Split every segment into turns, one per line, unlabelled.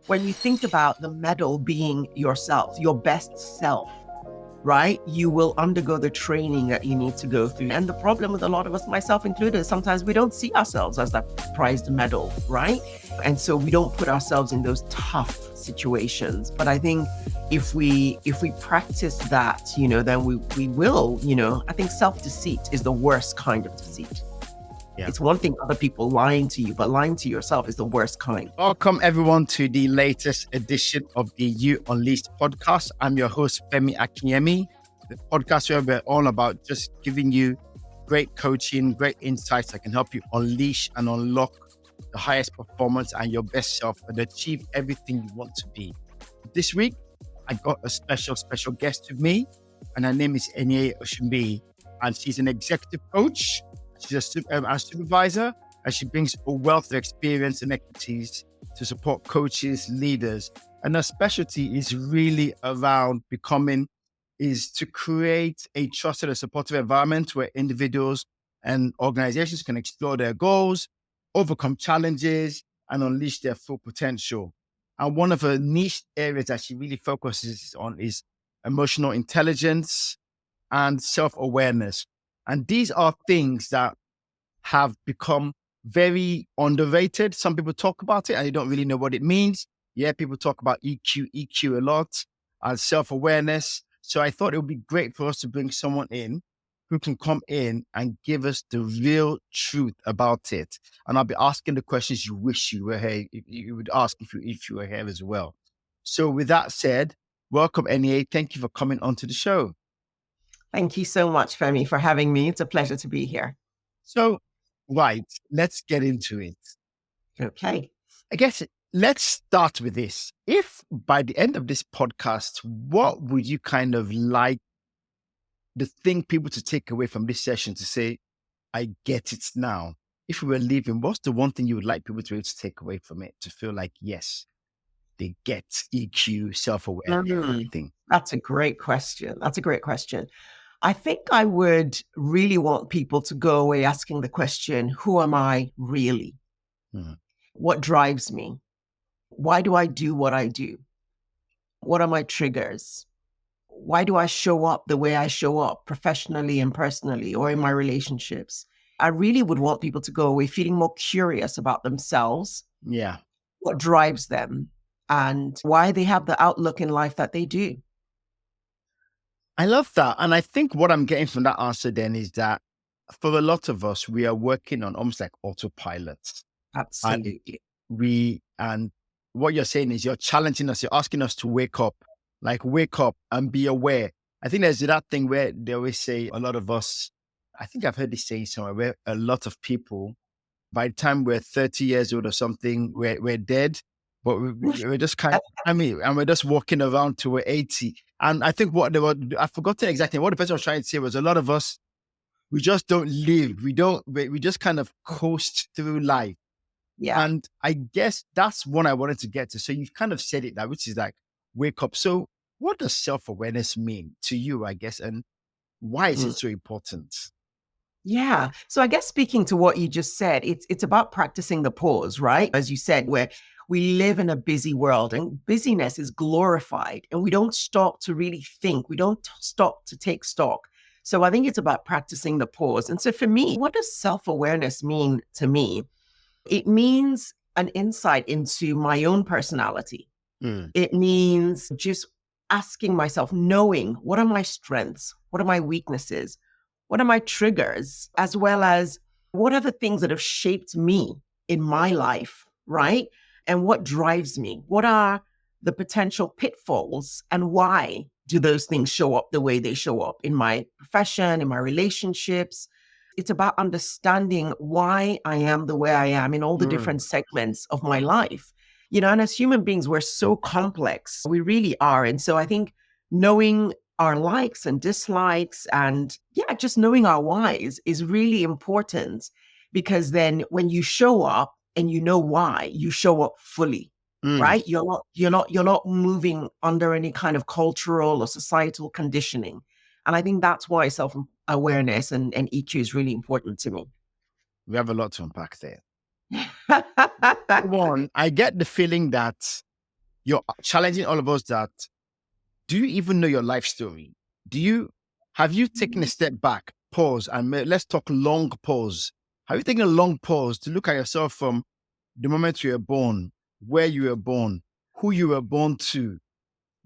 When you think about the medal being yourself, your best self, right? You will undergo the training that you need to go through. And the problem with a lot of us, myself included, sometimes we don't see ourselves as that prized medal, right? And so we don't put ourselves in those tough situations. But I think if we practice that, then we will, I think self-deceit is the worst kind of deceit. Yeah. It's one thing other people lying to you, but lying to yourself is the worst kind.
Welcome everyone to the latest edition of the You Unleashed podcast. I'm your host, Femi Akinyemi, the podcast where we're all about just giving you great coaching, great insights that can help you unleash and unlock the highest performance and your best self and achieve everything you want to be. This week, I got a special guest with me, and her name is Eneye Oshunbiyi, and she's an executive coach. She's a supervisor, and she brings a wealth of experience and expertise to support coaches, leaders. And her specialty is really around is to create a trusted and supportive environment where individuals and organizations can explore their goals, overcome challenges, and unleash their full potential. And one of her niche areas that she really focuses on is emotional intelligence and self-awareness. And these are things that have become very underrated. Some people talk about it and they don't really know what it means. Yeah, people talk about EQ a lot, and self-awareness. So I thought it would be great for us to bring someone in who can come in and give us the real truth about it. And I'll be asking the questions you wish you were here, you would ask if you were here as well. So with that said, welcome, Eneye. Thank you for coming onto the show.
Thank you so much, Femi, for having me. It's a pleasure to be here.
So, right, let's get into it.
Okay.
I guess let's start with this. If by the end of this podcast, what would you kind of like the thing people to take away from this session to say, I get it now? If we were leaving, what's the one thing you would like people to be able to take away from it to feel like, yes, they get EQ, self-awareness, everything?
That's a great question. I think I would really want people to go away asking the question, who am I really? What drives me? Why do I do what I do? What are my triggers? Why do I show up the way I show up professionally and personally or in my relationships? I really would want people to go away feeling more curious about themselves.
Yeah.
What drives them and why they have the outlook in life that they do.
I love that. And I think what I'm getting from that answer then is that for a lot of us, we are working on almost like autopilot.
Absolutely.
And what you're saying is you're challenging us, you're asking us to wake up and be aware. I think there's that thing where they always say a lot of us, I think I've heard this saying somewhere, where a lot of people, by the time we're 30 years old or something, we're dead. But we're just and we're just walking around till we're 80. And I think I've forgotten exactly what the person was trying to say was a lot of us, we just don't live. We just kind of coast through life.
Yeah.
And I guess that's what I wanted to get to. So you've kind of said it now, which is like, wake up. So what does self-awareness mean to you, I guess? And why is it so important?
Yeah. So I guess speaking to what you just said, it's about practicing the pause, right? As you said, where we live in a busy world and busyness is glorified and we don't stop to really think. We don't stop to take stock. So I think it's about practicing the pause. And so for me, what does self-awareness mean to me? It means an insight into my own personality. It means just asking myself, knowing what are my strengths? What are my weaknesses? What are my triggers? As well as what are the things that have shaped me in my life, right? And what drives me? What are the potential pitfalls and why do those things show up the way they show up in my profession, in my relationships? It's about understanding why I am the way I am in all the different segments of my life. And as human beings, we're so complex. We really are. And so I think knowing our likes and dislikes and just knowing our whys is really important, because then when you show up and you know why, you show up fully, right? You're not moving under any kind of cultural or societal conditioning. And I think that's why self-awareness and EQ is really important to me.
We have a lot to unpack there. One, I get the feeling that you're challenging all of us that, do you even know your life story? Have you taken a step back, pause, and let's talk long pause. Have you taken a long pause to look at yourself from the moment you were born, where you were born, who you were born to,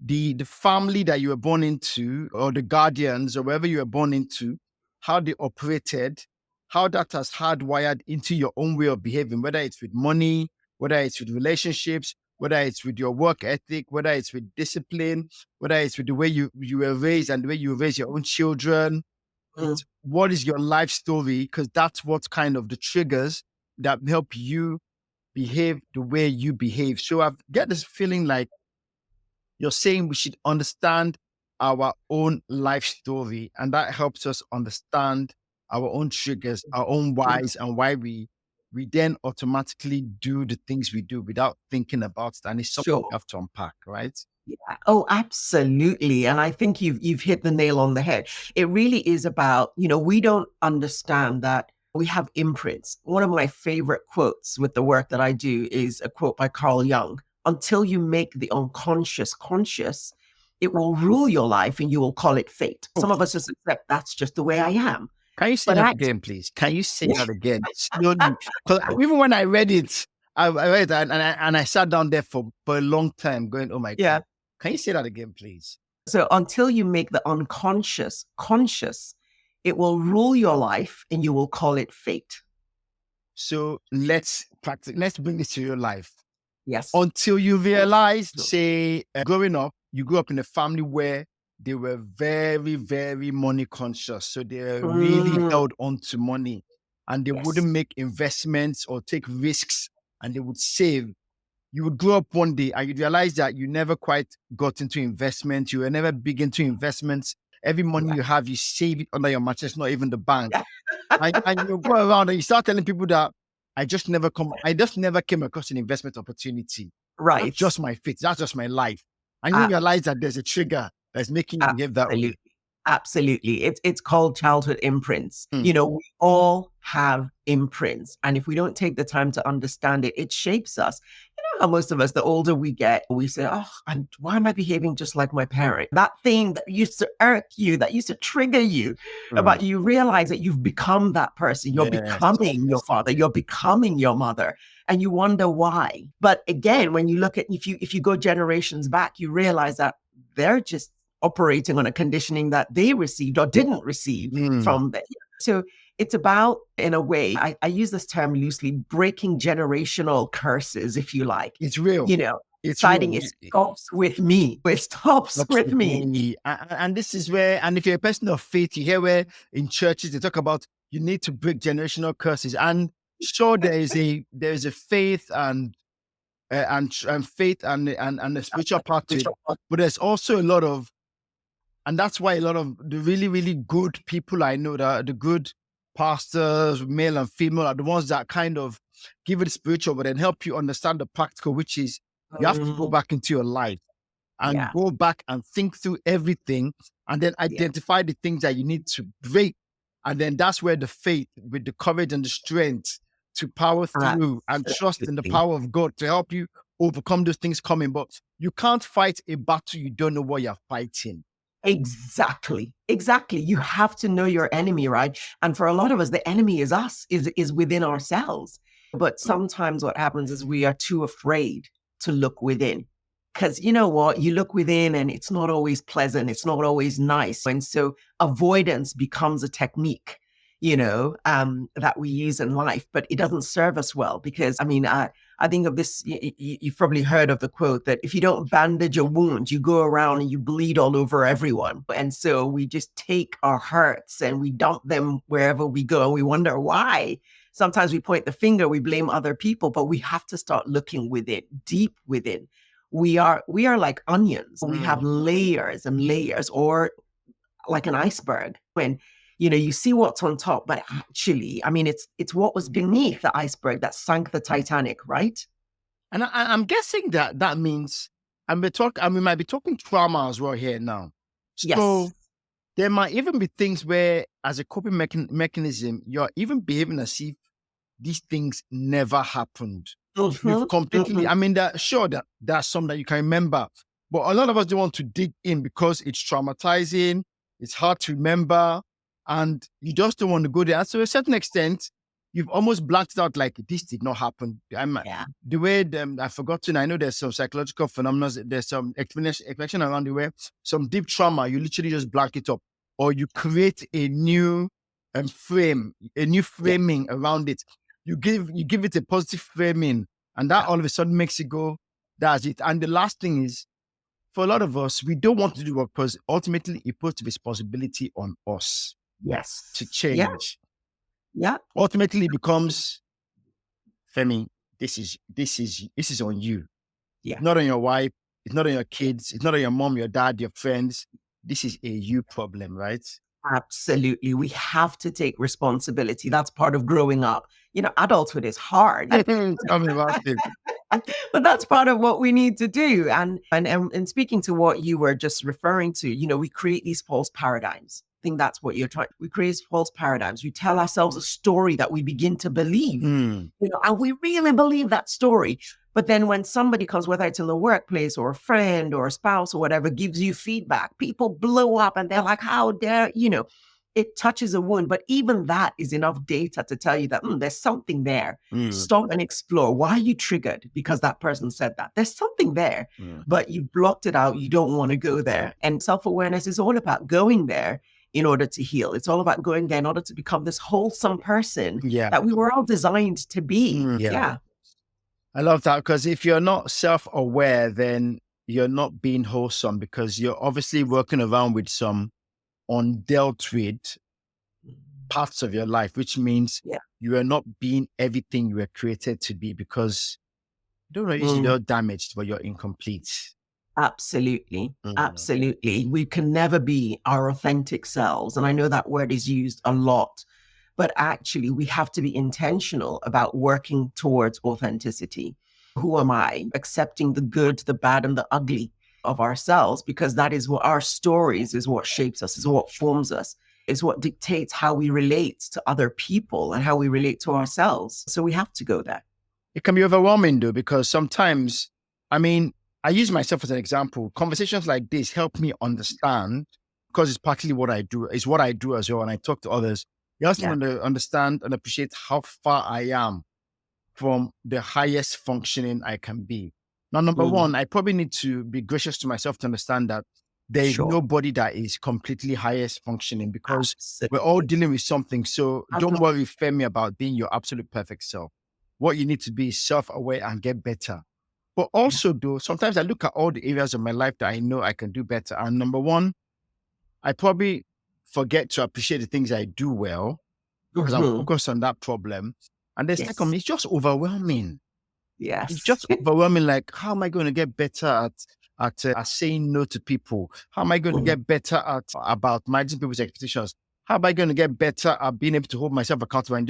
the family that you were born into, or the guardians, or wherever you were born into, how they operated, how that has hardwired into your own way of behaving, whether it's with money, whether it's with relationships, whether it's with your work ethic, whether it's with discipline, whether it's with the way you were raised and the way you raise your own children.
Mm.
It's what is your life story? Because that's what kind of the triggers that help you behave the way you behave. So I get this feeling like you're saying we should understand our own life story, and that helps us understand our own triggers, our own whys, and why we then automatically do the things we do without thinking about it. And it's something
Sure.
we have to unpack, right?
Yeah. Oh, absolutely. And I think you've hit the nail on the head. It really is about, we don't understand that we have imprints. One of my favorite quotes with the work that I do is a quote by Carl Jung. Until you make the unconscious conscious, it will rule your life and you will call it fate.
Oh,
Some of us just accept that's just the way I am.
can you say
But
that
actually,
again, please? Can you say that again slowly? Because even when I read it, I read it and I sat down there for a long time going, oh my
yeah.
God. Can you say that again, please?
So until you make the unconscious conscious, it will rule your life and you will call it fate.
So let's practice. Let's bring this to your life.
Yes.
Until you realize, say, growing up, you grew up in a family where they were very, very money conscious. So they really
Mm,
held on to money and they
yes.
wouldn't make investments or take risks and they would save. You would grow up one day and you'd realize that you never quite got into investment. You were never big into investments. Every money
Yeah.
you have, you save it under your mattress, not even the bank.
Yeah.
And you go around and you start telling people that I just never came across an investment opportunity. That's
Right.
just my fate. That's just my life. And you
Uh,
realize that there's a trigger that's making you behave that way.
Absolutely. Absolutely. It's called childhood imprints.
Mm.
We all have imprints. And if we don't take the time to understand it, it shapes us. How most of us, the older we get, we say, oh, why am I behaving just like my parent? That thing that used to irk you, that used to trigger you,
Mm.
but you realize that you've become that person. You're
Yes.
becoming your father. You're becoming your mother. And you wonder why. But again, when you look at, if you go generations back, you realize that they're just operating on a conditioning that they received or didn't receive
Mm.
from them. So it's about, in a way, I use this term loosely, breaking generational curses, if you like.
It's real. It's real.
Deciding it stops with me. It stops
Helps
with
with
me.
me. And this is where, and if you're a person of faith, you hear where in churches they talk about you need to break generational curses. And sure, there is a faith and faith and a spiritual part to it. But there's also a lot of, and that's why a lot of the really, really good people I know, the good pastors, male and female, are the ones that kind of give it spiritual, but then help you understand the practical, which is you have to go
Mm,
back into your life and
yeah,
go back and think through everything and then
yeah,
identify the things that you need to break. And then that's where the faith with the courage and the strength to power through and trust in the
absolutely.
power of God to help you overcome those things coming. But you can't fight a battle you don't know what you're fighting.
Exactly. Exactly. You have to know your enemy, right? And for a lot of us, the enemy is us, is within ourselves. But sometimes what happens is we are too afraid to look within. Because you know what? You look within and it's not always pleasant. It's not always nice. And so avoidance becomes a technique, that we use in life, but it doesn't serve us well because, I think of this, you've probably heard of the quote that if you don't bandage a wound, you go around and you bleed all over everyone. And so we just take our hurts and we dump them wherever we go. And we wonder why. Sometimes we point the finger, we blame other people, but we have to start looking within, deep within. We are like onions. We have layers and layers, or like an iceberg. When you see what's on top, but actually, it's what was beneath the iceberg that sank the Titanic, right?
And I'm guessing that means, and we might be talking trauma as well here now.
Yes.
So there might even be things where, as a coping mechanism, you're even behaving as if these things never happened. You've completely,
Mhm.
I mean, sure that there are some that you can remember, but a lot of us don't want to dig in because it's traumatizing, it's hard to remember, and you just don't want to go there. And so, to a certain extent, you've almost blanked it out like this did not happen.
Yeah.
The way I've forgotten, I know there's some psychological phenomena, there's some explanation around the way, some deep trauma, you literally just blank it up, or you create a new a new
Yeah.
framing around it. You give it a positive framing, and that
Yeah.
all of a sudden makes it go, that's it. And the last thing is, for a lot of us, we don't want to do work because ultimately it puts responsibility on us to
Yes. Yeah.
change.
Yeah.
Ultimately it becomes, Femi, this is on you.
Yeah.
Not on your wife, it's not on your kids, it's not on your mom, your dad, your friends. This is a you problem, right?
Absolutely. We have to take responsibility. That's part of growing up. Adulthood is hard.
Tell me about it.
But that's part of what we need to do. And speaking to what you were just referring to, we create these false paradigms. I think that's what you're trying. We create false paradigms. We tell ourselves a story that we begin to believe, and we really believe that story. But then when somebody comes, whether it's in the workplace or a friend or a spouse or whatever, gives you feedback, people blow up and they're like, how dare, it touches a wound. But even that is enough data to tell you that there's something there. Stop and explore. Why are you triggered? Because that person said that. There's something there, but you blocked it out. You don't want to go there. And self-awareness is all about going there in order to heal. It's all about going there in order to become this wholesome person that we were all designed to be. Yeah.
I love that, because if you're not self-aware, then you're not being wholesome, because you're obviously working around with some undealt with parts of your life, which means
Yeah.
you are not being everything you were created to be, because you don't know you're damaged, but you're incomplete.
Absolutely. Absolutely. We can never be our authentic selves. And I know that word is used a lot, but actually we have to be intentional about working towards authenticity. Who am I? Accepting the good, the bad, and the ugly of ourselves, because that is what our stories is what shapes us, is what forms us, is what dictates how we relate to other people and how we relate to ourselves. So we have to go there.
It can be overwhelming though, because sometimes, I mean, I use myself as an example. Conversations like this help me understand, because it's partly what I do. It's what I do as well. And I talk to others. It helps me to understand and appreciate how far I am from the highest functioning I can be. Now, number one, I probably need to be gracious to myself to understand that there is nobody that is completely highest functioning, because we're all dealing with something. So don't worry, Femi, about being your absolute perfect self. What you need to be is self-aware and get better. But also, though, sometimes I look at all the areas of my life that I know I can do better. And number one, I probably forget to appreciate the things I do well, because I'm focused on that problem. And the second, it's just overwhelming. It's just overwhelming. Like, how am I going to get better at saying no to people? How am I going to get better at about managing people's expectations? How am I going to get better at being able to hold myself accountable and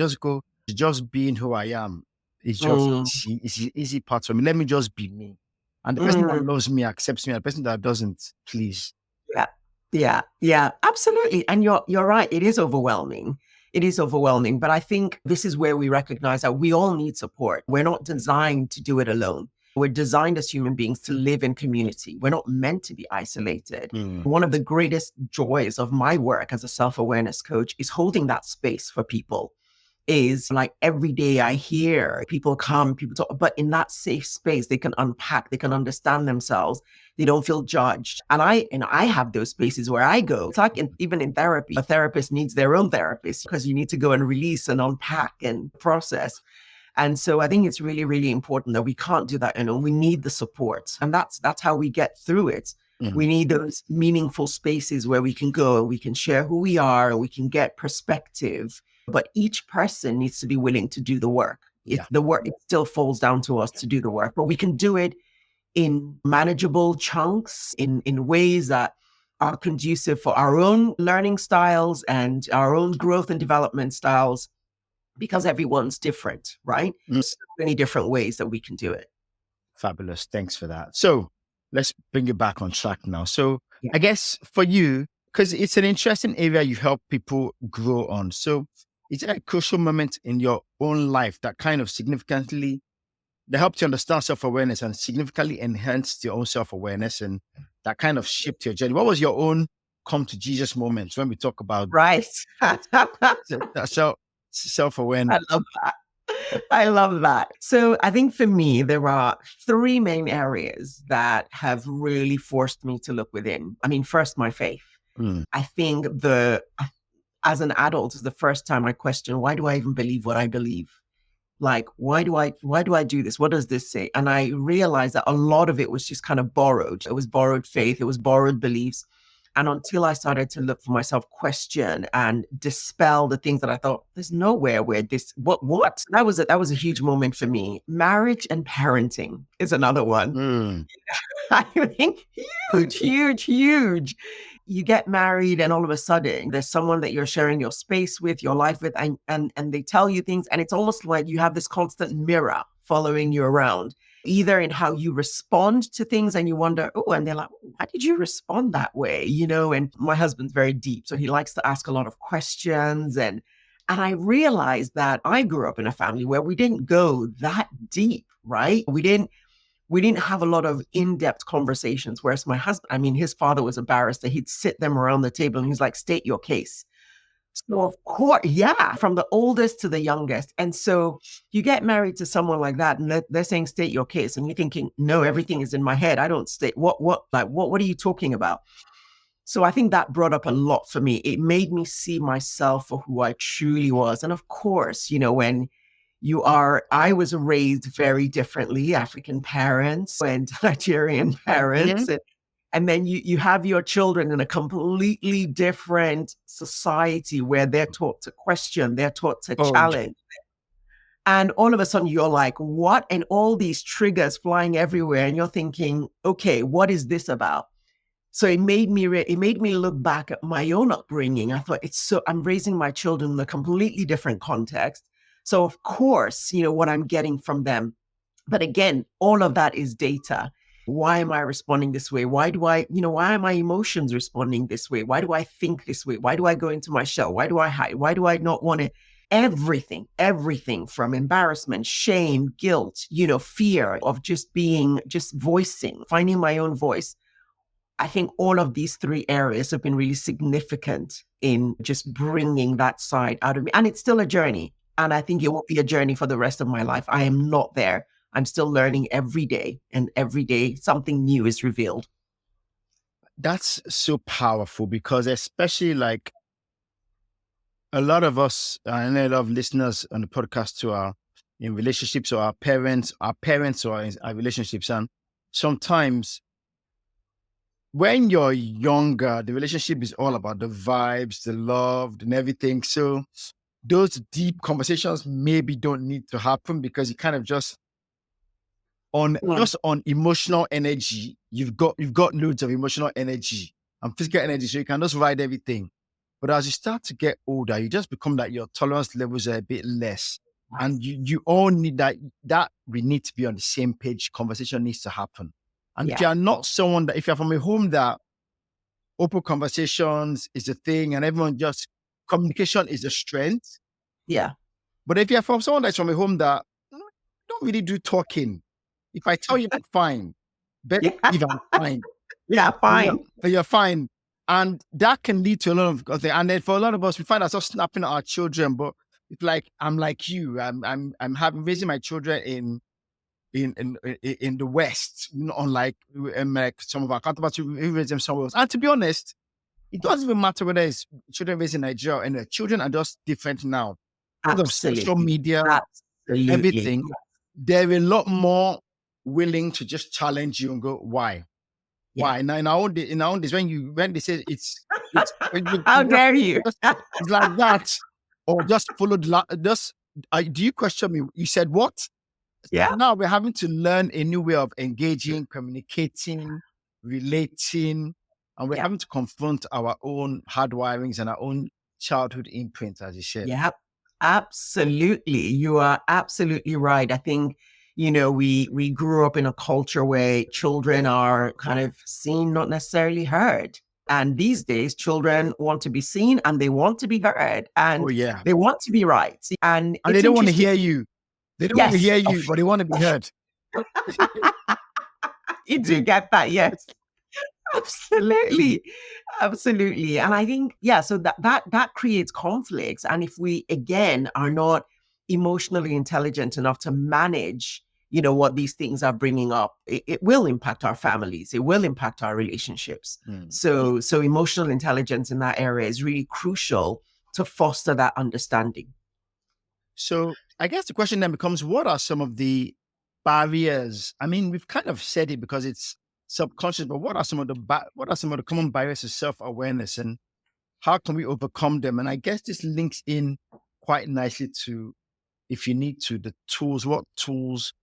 just being who I am? It's just it's the easy part for me. Let me just be me. And the person that loves me accepts me. And the person that doesn't, please.
Yeah, absolutely. And you're right. It is overwhelming. It is overwhelming. But I think this is where we recognize that we all need support. We're not designed to do it alone. We're designed as human beings to live in community. We're not meant to be isolated. One of the greatest joys of my work as a self-awareness coach is holding that space for people. Is like every day I hear people come, people talk, but in that safe space, they can unpack, they can understand themselves. They don't feel judged. And I have those spaces where I go. It's like even in therapy, a therapist needs their own therapist, because you need to go and release and unpack and process. And so I think it's really, really important that we can't do that. We need the support. And that's how we get through it. We need those meaningful spaces where we can go and we can share who we are and we can get perspective. But each person needs to be willing to do the work. It still falls down to us to do the work, but we can do it in manageable chunks, in ways that are conducive for our own learning styles and our own growth and development styles, because everyone's different, right? So many different ways that we can do it.
Fabulous. Thanks for that. So let's bring it back on track now. So I guess for you, because it's an interesting area you help people grow on. So is there a crucial moment in your own life that kind of significantly they helped you understand self-awareness and significantly enhanced your own self-awareness, and that kind of shaped your journey. What was your own come to Jesus moments when we talk about
Right. I
self-awareness?
love that. I love that. So I think for me, there are three main areas that have really forced me to look within. I mean, first, my faith.
Mm.
I think as an adult is the first time I question, why do I even believe what I believe? Like, why do I do this? What does this say? And I realized that a lot of it was just kind of borrowed. It was borrowed faith. It was borrowed beliefs. And until I started to look for myself, question and dispel the things that I thought, there's nowhere where this, what? That was a huge moment for me. Marriage and parenting is another one.
Mm.
I think huge. You get married and all of a sudden there's someone that you're sharing your space with, your life with, and they tell you things. And it's almost like you have this constant mirror following you around, either in how you respond to things and you wonder, oh, and they're like, why did you respond that way? And my husband's very deep. So he likes to ask a lot of questions. And I realized that I grew up in a family where we didn't go that deep, right? We didn't have a lot of in-depth conversations. Whereas my husband, I mean, his father was a barrister. He'd sit them around the table and he's like, state your case. So of course, yeah, from the oldest to the youngest. And so you get married to someone like that and they're saying, state your case. And you're thinking, no, everything is in my head. I don't state what are you talking about? So I think that brought up a lot for me. It made me see myself for who I truly was. And of course, when I was raised very differently, African parents and Nigerian parents.
Mm-hmm.
And then you have your children in a completely different society where they're taught to question, they're taught to challenge. And all of a sudden you're like, what? And all these triggers flying everywhere. And you're thinking, okay, what is this about? So it made me look back at my own upbringing. I thought I'm raising my children in a completely different context. So of course, what I'm getting from them. But again, all of that is data. Why am I responding this way? Why are my emotions responding this way? Why do I think this way? Why do I go into my shell? Why do I hide? Why do I not want to? Everything from embarrassment, shame, guilt, fear of just voicing, finding my own voice. I think all of these three areas have been really significant in just bringing that side out of me. And it's still a journey. And I think it will be a journey for the rest of my life. I am not there. I'm still learning every day. And every day something new is revealed.
That's so powerful because especially like a lot of us, and a lot of listeners on the podcast who are in relationships or our parents or in our relationships. And sometimes when you're younger, the relationship is all about the vibes, the love and everything. So those deep conversations maybe don't need to happen because you kind of just on emotional energy, you've got loads of emotional energy and physical energy. So you can just ride everything. But as you start to get older, you just become that your tolerance levels are a bit less. Nice. And you all need that we need to be on the same page. Conversation needs to happen. And if you're not someone if you're from a home that open conversations is a thing and everyone just communication is a strength.
Yeah.
But if you're from someone that's from a home that don't really do talking, if I tell you, fine. But if I'm fine.
Yeah, fine.
You're fine. And that can lead to a lot of things. And then for a lot of us, we find ourselves snapping at our children. But it's like I'm like you. I'm raising my children in the West, unlike like some of our counterparts who raise them somewhere else. And to be honest, it doesn't even matter whether it's children raised in Nigeria and the children are just different now.
Absolutely.
Social media, everything. They're a lot more willing to just challenge you and go, why? Yeah. Why? Now in our own days, when they say it's
how dare you?
It's like that. Or just follow do you question me? You said what?
Yeah.
Now we're having to learn a new way of engaging, communicating, relating, and we're having to confront our own hardwirings and our own childhood imprint, as you said.
Yeah, absolutely. You are absolutely right. I think, we grew up in a culture where children are kind of seen, not necessarily heard. And these days, children want to be seen and they want to be heard and they want to be right. And
they don't want to hear you. They don't want to
Yes.
hear you, but they want to be heard.
You do get that. Yes. Absolutely. Absolutely. And I think, yeah, so that creates conflicts. And if we again are not emotionally intelligent enough to manage, what these things are bringing up, it will impact our families. It will impact our relationships. So emotional intelligence in that area is really crucial to foster that understanding.
So I guess the question then becomes, what are some of the barriers? I mean, we've kind of said it because it's subconscious, but what are some of the what are some of the common barriers to self-awareness, and how can we overcome them? And I guess this links in quite nicely to, if you need to, the tools, what tools,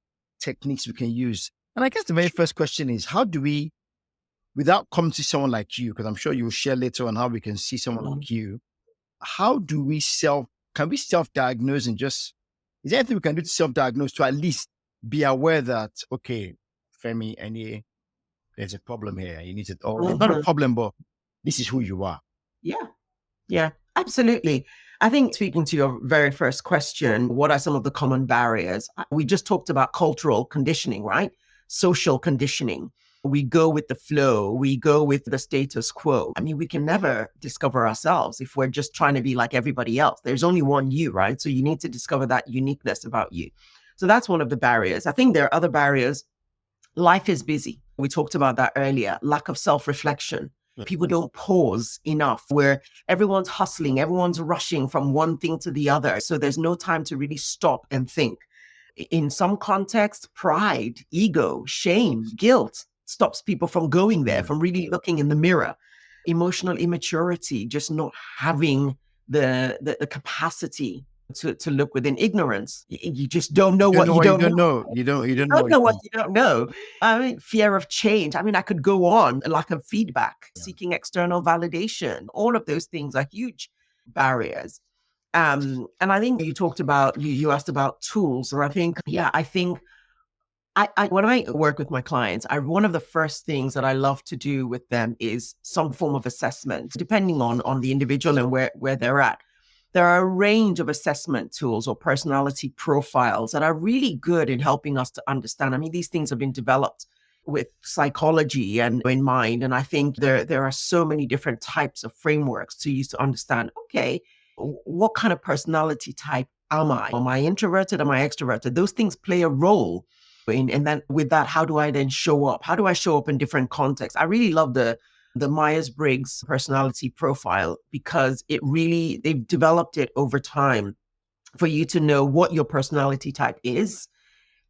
techniques we can use. And I guess the very first question is, how do we, without coming to someone like you, because I'm sure you'll share later on how we can see someone like you, how do we can we self-diagnose, and just, is there anything we can do to self-diagnose to at least be aware that, okay, Femi, Eniye, there's a problem here. You need to, or it's not a problem, but this is who you are.
Yeah. Yeah, absolutely. I think speaking to your very first question, what are some of the common barriers? We just talked about cultural conditioning, right? Social conditioning. We go with the flow. We go with the status quo. I mean, we can never discover ourselves if we're just trying to be like everybody else. There's only one you, right? So you need to discover that uniqueness about you. So that's one of the barriers. I think there are other barriers. Life is busy. We talked about that earlier. Lack of self-reflection. People don't pause enough, where everyone's hustling, everyone's rushing from one thing to the other. So there's no time to really stop and think. In some context, pride, ego, shame, guilt stops people from going there, from really looking in the mirror. Emotional immaturity, just not having the capacity to look within ignorance. You just don't know what you don't know.
You don't
Don't know what you don't know. I mean, fear of change. I mean, I could go on. Lack of feedback, seeking external validation. All of those things are huge barriers. And I think you talked about, you asked about tools, or I think when I work with my clients, one of the first things that I love to do with them is some form of assessment, depending on the individual and where they're at. There are a range of assessment tools or personality profiles that are really good in helping us to understand. I mean, these things have been developed with psychology and in mind. And I think there are so many different types of frameworks to use to understand, okay, what kind of personality type am I? Am I introverted? Am I extroverted? Those things play a role. And then with that, how do I then show up? How do I show up in different contexts? I really love the Myers-Briggs personality profile, because they've developed it over time for you to know what your personality type is,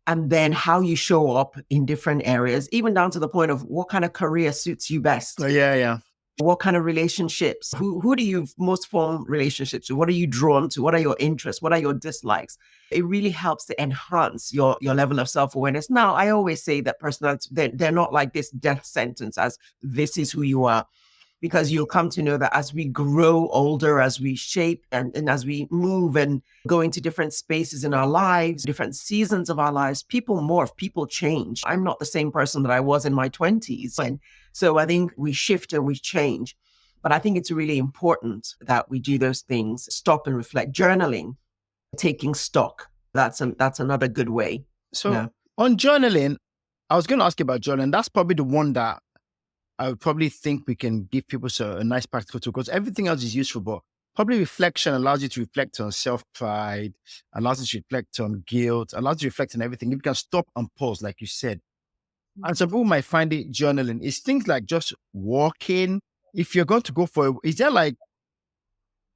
and then how you show up in different areas, even down to the point of what kind of career suits you best.
Oh, yeah.
What kind of relationships? Who do you most form relationships with? What are you drawn to? What are your interests? What are your dislikes? It really helps to enhance your level of self-awareness. Now, I always say that personalities, they're not like this death sentence as this is who you are, because you'll come to know that as we grow older, as we shape and as we move and go into different spaces in our lives, different seasons of our lives, people morph, people change. I'm not the same person that I was in my 20s. And so I think we shift and we change. But I think it's really important that we do those things, stop and reflect, journaling, taking stock. That's another good way.
So on journaling, I was going to ask you about journaling. That's probably the one that I would probably think we can give people a nice practical tool, because everything else is useful, but probably reflection allows you to reflect on self-pride, allows you to reflect on guilt, allows you to reflect on everything. You can stop and pause, like you said. And some people might find it journaling. It's things like just walking. If you're going to go is there like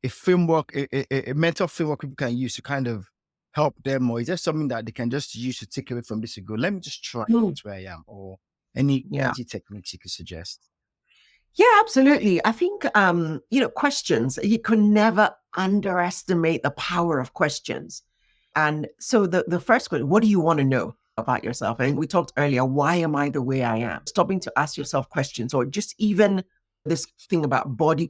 a framework, a mental framework people can use to kind of help them, or is there something that they can just use to take away from this and go, let me just try it where I am, or any easy techniques you could suggest?
Yeah, absolutely. I think, questions, you can never underestimate the power of questions. And so the first question, what do you want to know about yourself? And we talked earlier, why am I the way I am? Stopping to ask yourself questions, or just even this thing about body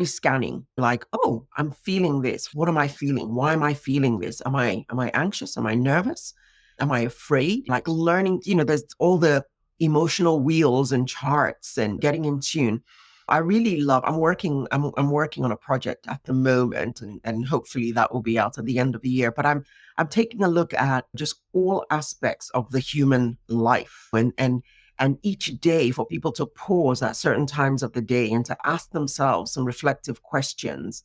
scanning, like, oh, I'm feeling this. What am I feeling? Why am I feeling this? Am I anxious? Am I nervous? Am I afraid? Like learning, there's all the emotional wheels and charts and getting in tune. I really love, I'm working on a project at the moment, and hopefully that will be out at the end of the year. But I'm taking a look at just all aspects of the human life, and each day for people to pause at certain times of the day and to ask themselves some reflective questions.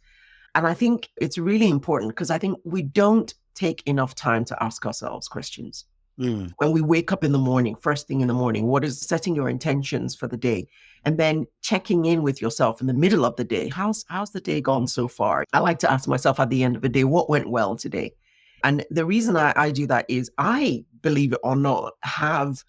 And I think it's really important because I think we don't take enough time to ask ourselves questions.
Mm.
When we wake up in the morning, first thing in the morning, what is setting your intentions for the day? And then checking in with yourself in the middle of the day. How's the day gone so far? I like to ask myself at the end of the day, what went well today? And the reason I do that is I, believe it or not, have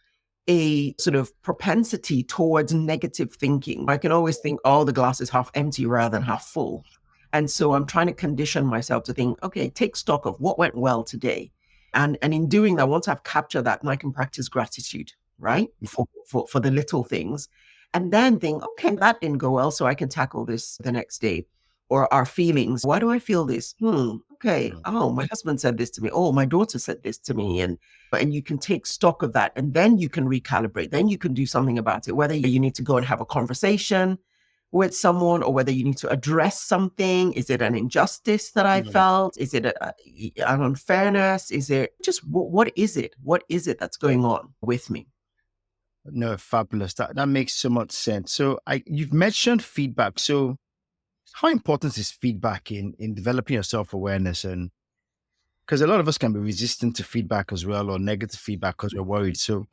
a sort of propensity towards negative thinking. I can always think, oh, the glass is half empty rather than half full. And so I'm trying to condition myself to think, okay, take stock of what went well today. And in doing that, once I've captured that, I can practice gratitude, right? For the little things. And then think, okay, that didn't go well, so I can tackle this the next day. Or our feelings. Why do I feel this? Okay. Oh, my husband said this to me. Oh, my daughter said this to me. And you can take stock of that, and then you can recalibrate. Then you can do something about it, whether you need to go and have a conversation with someone or whether you need to address something. Is it an injustice that I felt? Is it an unfairness? Is it just what is it? What is it that's going on with me?
No, fabulous. That makes so much sense. So you've mentioned feedback. So how important is feedback in developing your self-awareness? And because a lot of us can be resistant to feedback as well, or negative feedback because we're worried. So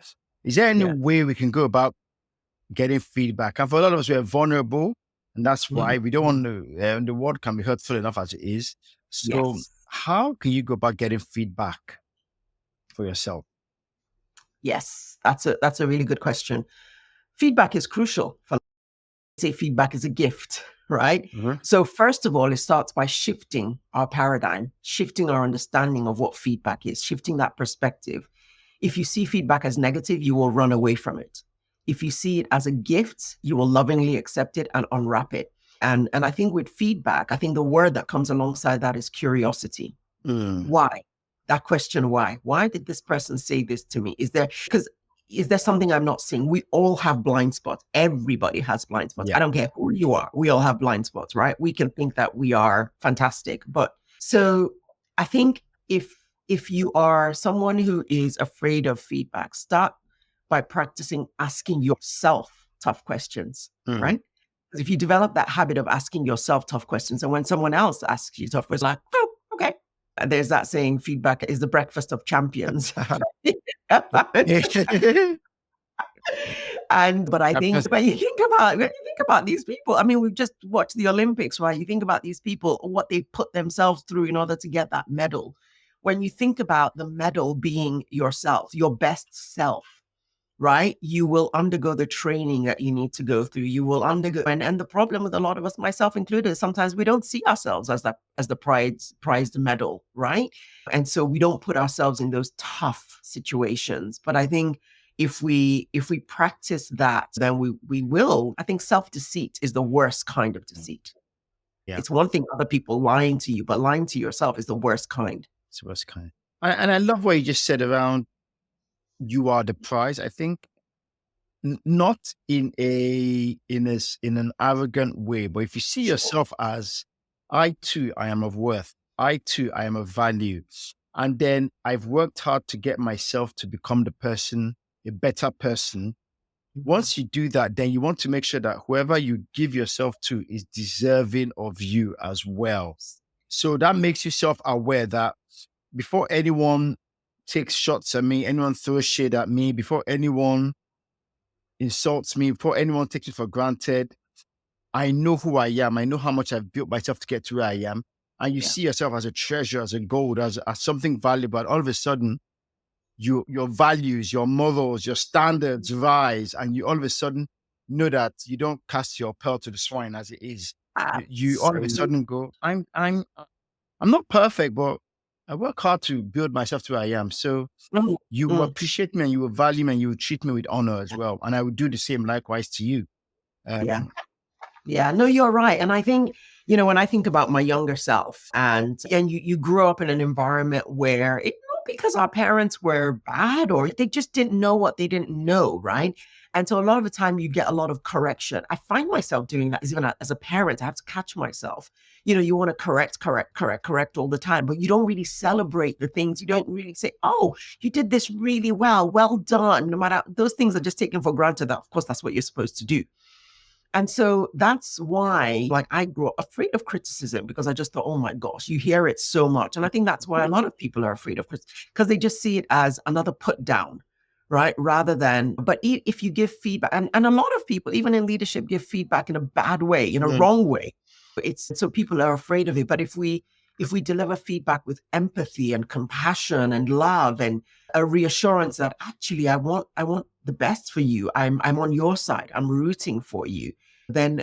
is there any
Yeah.
way we can go about getting feedback? And for a lot of us, we're vulnerable, and that's why we don't want to, the world can be hurtful enough as it is. So
Yes.
how can you go about getting feedback for yourself?
Yes. That's a really good question. Feedback is crucial. For say feedback is a gift, right?
Mhm.
So first of all, it starts by shifting our paradigm, shifting our understanding of what feedback is, shifting that perspective. If you see feedback as negative, you will run away from it. If you see it as a gift, you will lovingly accept it and unwrap it. And I think with feedback, I think the word that comes alongside that is curiosity.
Mm.
Why? That question, why? Why did this person say this to me? Is there something I'm not seeing? We all have blind spots. Everybody has blind spots.
Yeah.
I don't care who you are. We all have blind spots, right? We can think that we are fantastic. But so I think if you are someone who is afraid of feedback, start by practicing asking yourself tough questions,
Mm.
right? Because if you develop that habit of asking yourself tough questions, and when someone else asks you tough questions, like, oh, okay. There's that saying, feedback is the breakfast of champions. And but I think when you think about these people, I mean, we've just watched the Olympics, right? You think about these people, what they put themselves through in order to get that medal. When you think about the medal being yourself, your best self, right? You will undergo the training that you need to go through. You will undergo, and the problem with a lot of us, myself included, is sometimes we don't see ourselves as the prized medal, right? And so we don't put ourselves in those tough situations. But I think if we practice that, then we will. I think self-deceit is the worst kind of deceit.
Yeah.
It's one thing other people lying to you, but lying to yourself is the worst kind.
It's the worst kind. And I love what you just said around you are the prize. I think not in in an arrogant way, but if you see
Sure.
yourself as I too I am of worth, I too I am of value, and then I've worked hard to get myself to become the person, a better person. Once you do that, then you want to make sure that whoever you give yourself to is deserving of you as well. So that makes you self-aware that before anyone takes shots at me, anyone throws shade at me, before anyone insults me, before anyone takes it for granted, I know who I am. I know how much I've built myself to get to where I am. And you
Yeah.
see yourself as a treasure, as a gold, as something valuable. And all of a sudden, your values, your morals, your standards rise, and you all of a sudden know that you don't cast your pearl to the swine as it is. You all of a
Absolutely.
sudden go, I'm not perfect, but I work hard to build myself to where I am. So
Mm,
you will
mm.
appreciate me and you will value me and you will treat me with honor as well. And I would do the same likewise to you.
Yeah.
Um,
Yeah, no, you're right. And I think, when I think about my younger self and you grow up in an environment where because our parents were bad or they just didn't know what they didn't know, right? And so a lot of the time you get a lot of correction. I find myself doing that even as a parent. I have to catch myself. You want to correct all the time, but you don't really celebrate the things. You don't really say, oh, you did this really well. Well done. No matter, those things are just taken for granted. That, of course, that's what you're supposed to do. And so that's why, like, I grew up afraid of criticism because I just thought, oh my gosh, you hear it so much. And I think that's why a lot of people are afraid of criticism because they just see it as another put down, right? Rather than, but if you give feedback, and a lot of people, even in leadership, give feedback in a bad way, in a wrong way. It's so people are afraid of it. But if we deliver feedback with empathy and compassion and love and a reassurance that actually I want the best for you. I'm on your side. I'm rooting for you. Then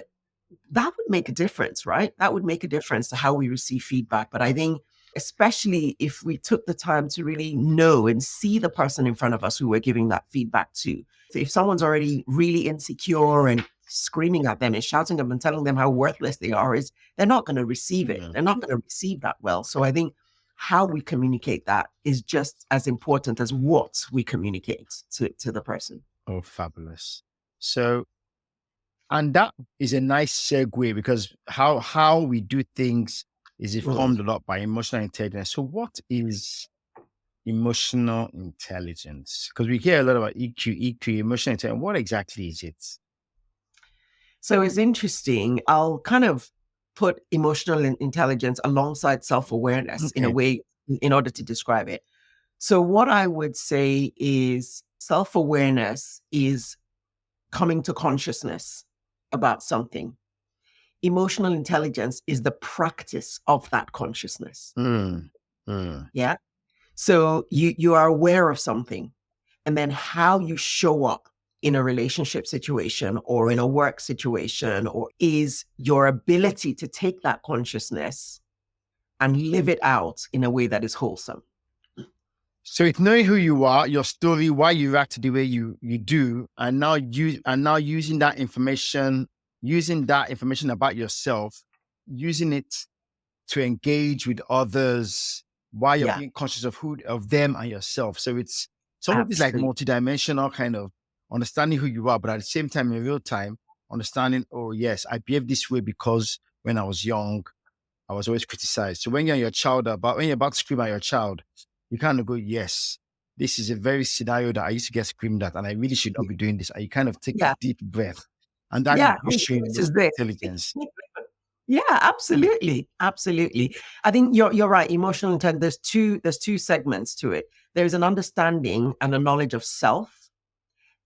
that would make a difference, right? That would make a difference to how we receive feedback. But I think especially if we took the time to really know and see the person in front of us who we're giving that feedback to. So if someone's already really insecure and screaming at them and shouting at them and telling them how worthless they are, they're not going to receive it. They're not going to receive that well. So I think how we communicate that is just as important as what we communicate to the person.
Oh, fabulous. So, and that is a nice segue because how we do things is informed a lot by emotional intelligence. So what is emotional intelligence? Because we hear a lot about EQ, emotional intelligence. What exactly is it?
So it's interesting. I'll kind of put emotional intelligence alongside self-awareness in a way in order to describe it. So what I would say is self-awareness is coming to consciousness about something. Emotional intelligence is the practice of that consciousness. Yeah. So you are aware of something, and then how you show up in a relationship situation or in a work situation, or is your ability to take that consciousness and live it out in a way that is wholesome.
So it's knowing who you are, your story, why you act the way you do, and now using that information about yourself, using it to engage with others while you're being conscious of them and yourself. So it's some of this like multidimensional kind of understanding who you are, but at the same time, in real time, understanding, oh yes, I behave this way because when I was young, I was always criticized. So when you're when you're about to scream at your child, you kind of go, yes, this is a very scenario that I used to get screamed at and I really should not be doing this. And you kind of take a deep breath. And that is showing intelligence.
Yeah, absolutely. Absolutely. I think you're right. Emotional intent, there's two segments to it. There's an understanding and a knowledge of self.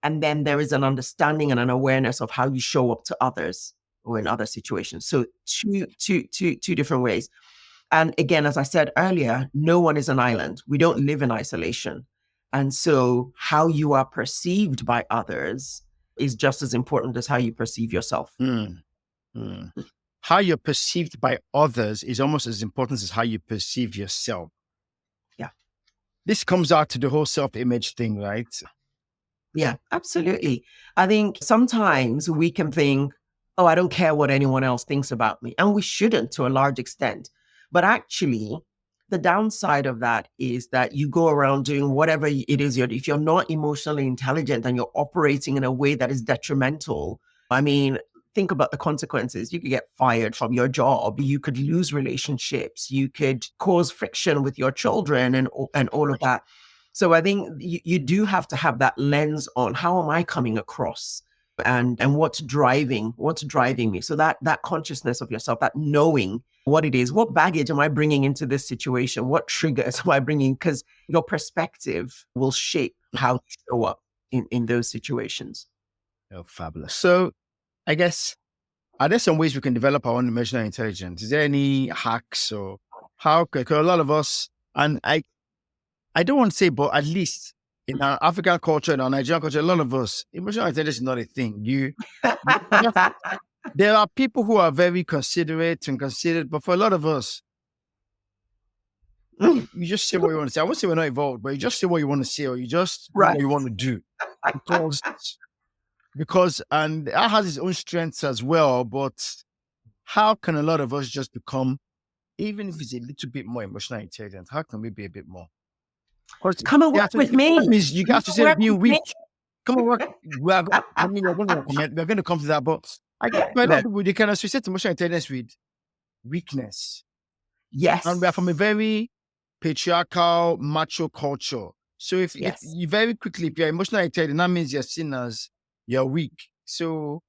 And then there is an understanding and an awareness of how you show up to others or in other situations. So two different ways. And again, as I said earlier, no one is an island. We don't live in isolation. And so how you are perceived by others is just as important as how you perceive yourself.
How you're perceived by others is almost as important as how you perceive yourself.
Yeah.
This comes out to the whole self-image thing, right?
Yeah, absolutely. I think sometimes we can think, oh, I don't care what anyone else thinks about me. And we shouldn't to a large extent. But actually, the downside of that is that you go around doing whatever it is. If you're not emotionally intelligent and you're operating in a way that is detrimental, I mean, think about the consequences. You could get fired from your job. You could lose relationships. You could cause friction with your children and all of that. So I think you do have to have that lens on how am I coming across and what's driving me. So that consciousness of yourself, that knowing what it is, what baggage am I bringing into this situation? What triggers am I bringing? Because your perspective will shape how you show up in those situations.
Oh, fabulous. So I guess, are there some ways we can develop our own emotional intelligence? Is there any hacks or how could a lot of us, and I don't want to say, but at least in our African culture and our Nigerian culture, a lot of us, emotional intelligence is not a thing. There are people who are very considerate and considered, but for a lot of us, you just say what you want to say. I won't say we're not evolved, but you just say what you want to say, or you just do what you want to do. Because and that has its own strengths as well. But how can a lot of us just become, even if it's a little bit more emotional intelligent, how can we be a bit more? Because
Come and work with
that
me.
means you
Come
guys to
and
say
work
being
with me.
weak. Come on, work. I mean, we're going to come to that, but I guess a lot of people, they can associate emotional intelligence with weakness. And we are
Yes.
from a very patriarchal, macho culture. So if
Yes.
you very quickly, if you're emotionally intelligent, that means you're seen as you're weak. So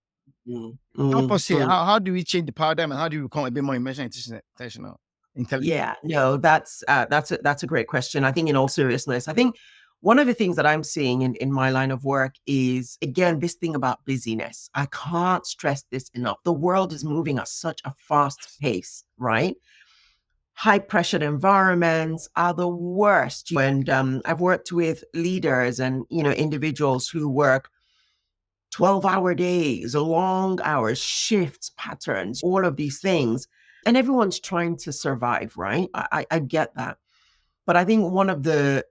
Mm,
help
mm,
us here.
mm.
How do we change the paradigm and how do we become a bit more emotionally intelligent?
Yeah, no, that's a great question. I think in all seriousness, I think one of the things that I'm seeing in my line of work is again this thing about busyness. I can't stress this enough. The world is moving at such a fast pace, right? High pressured environments are the worst. And I've worked with leaders and individuals who work 12-hour days, long hours, shifts, patterns, all of these things. And everyone's trying to survive, right? I get that. But I think one of the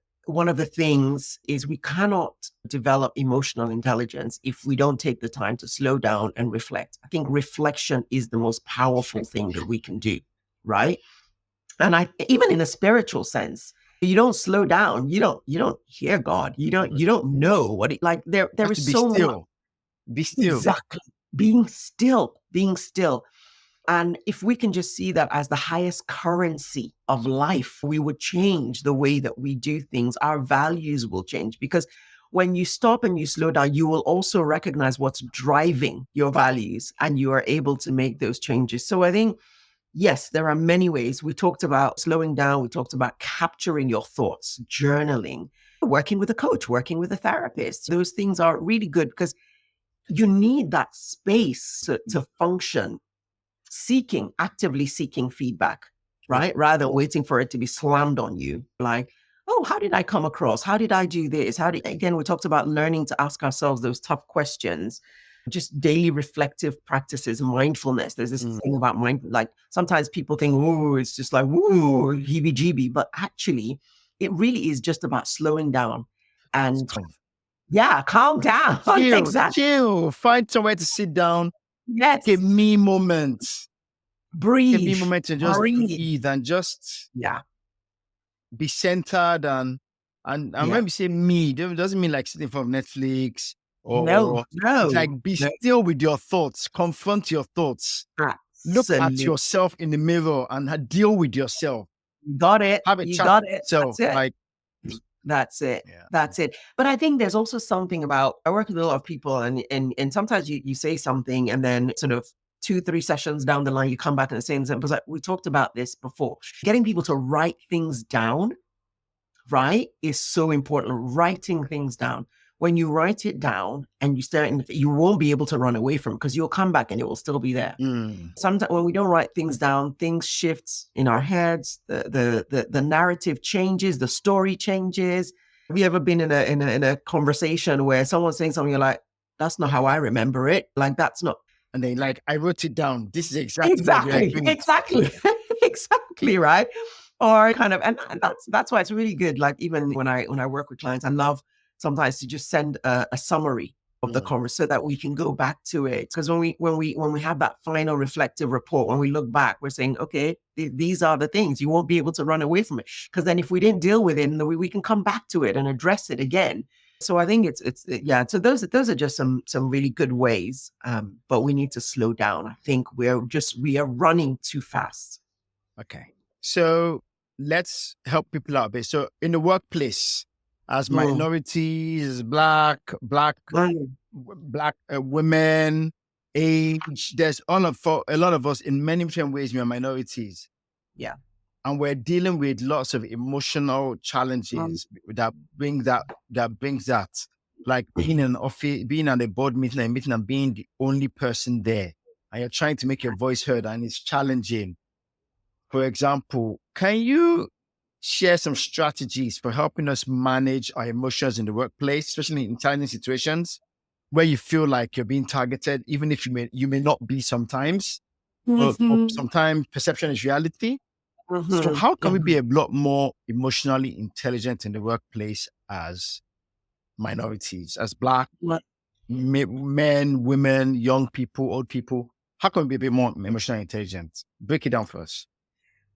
things is we cannot develop emotional intelligence if we don't take the time to slow down and reflect. I think reflection is the most powerful thing that we can do, right? And I even in a spiritual sense, you don't slow down. You don't hear God. You don't know what it like
You
there
have
is
to be
so much.
still. Be still.
Exactly. Being still. And if we can just see that as the highest currency of life, we would change the way that we do things. Our values will change because when you stop and you slow down, you will also recognize what's driving your values and you are able to make those changes. So I think, yes, there are many ways. We talked about slowing down. We talked about capturing your thoughts, journaling, working with a coach, working with a therapist. Those things are really good because you need that space to function, actively seeking feedback,
Yeah.
right? Rather than waiting for it to be slammed on you. Like, oh, how did I come across? How did I do this? Again, we talked about learning to ask ourselves those tough questions, just daily reflective practices, mindfulness. There's this thing about like sometimes people think, oh, it's just like, woo, heebie jeebie. But actually, it really is just about slowing down and yeah, calm down. Exactly.
Chill. Find somewhere to sit down. Give
Yes.
me moments. Give me
Breathe.
moments and just
Breathe.
breathe and just
Yeah.
be centered and
Yeah.
when we say me, it doesn't mean like sitting in front of Netflix
No,
or it's
no,
like be
no.
still with your thoughts, confront your thoughts, look at
Absolutely.
yourself in the mirror and deal with yourself.
You got it.
Have a
You
chat
got
with
it.
yourself.
That's it.
Like,
That's it.
yeah.
That's it. But I think there's also something about I work with a lot of people and sometimes you say something and then sort of 2, 3 sessions down the line, you come back and say something. But like we talked about this before. Getting people to write things down, right, is so important. Writing things down. When you write it down and you start, you won't be able to run away from it because you'll come back and it will still be there. Sometimes when we don't write things down, things shifts in our heads. The narrative changes, the story changes. Have you ever been in a conversation where someone's saying something, you're like, that's not how I remember it. Like that's not
And then like I wrote it down. This is exactly what we
exactly,
agreed.
exactly, exactly right. Or kind of, and that's why it's really good. Like even when I work with clients, I love sometimes to just send a summary of the conversation so that we can go back to it. Because when we have that final reflective report, when we look back, we're saying, okay, these are the things. You won't be able to run away from it. Because then if we didn't deal with it, we can come back to it and address it again. So I think it's yeah. So those are just some really good ways. But we need to slow down. I think we are running too fast.
Okay. So let's help people out a bit. So in the workplace, as
Mm,
minorities,
mm,
women, age, there's for a lot of us in many different ways, we are minorities.
yeah.
And we're dealing with lots of emotional
Mm,
challenges that brings that. Like being in an office, being at a board meeting and being the only person there. And you're trying to make your voice heard and it's challenging. For example, can you share some strategies for helping us manage our emotions in the workplace, especially in challenging situations where you feel like you're being targeted, even if you may not be sometimes, or
mhm,
sometimes perception is reality. So
mhm,
how can we
mhm.
be a lot more emotionally intelligent in the workplace as minorities, as Black
What-
men, women, young people, old people? How can we be a bit more emotionally intelligent? Break it down for us.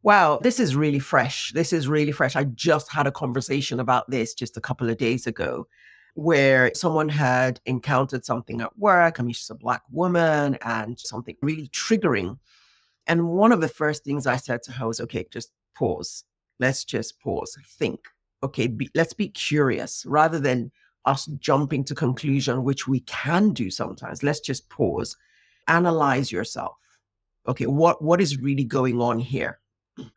Wow, this is really fresh. This is really fresh. I just had a conversation about this just a couple of days ago where someone had encountered something at work. I mean, she's a Black woman and something really triggering. And one of the first things I said to her was, okay, just pause. Let's just pause. Think. Okay, let's be curious rather than us jumping to conclusion, which we can do sometimes. Let's just pause. Analyze yourself. Okay, what is really going on here?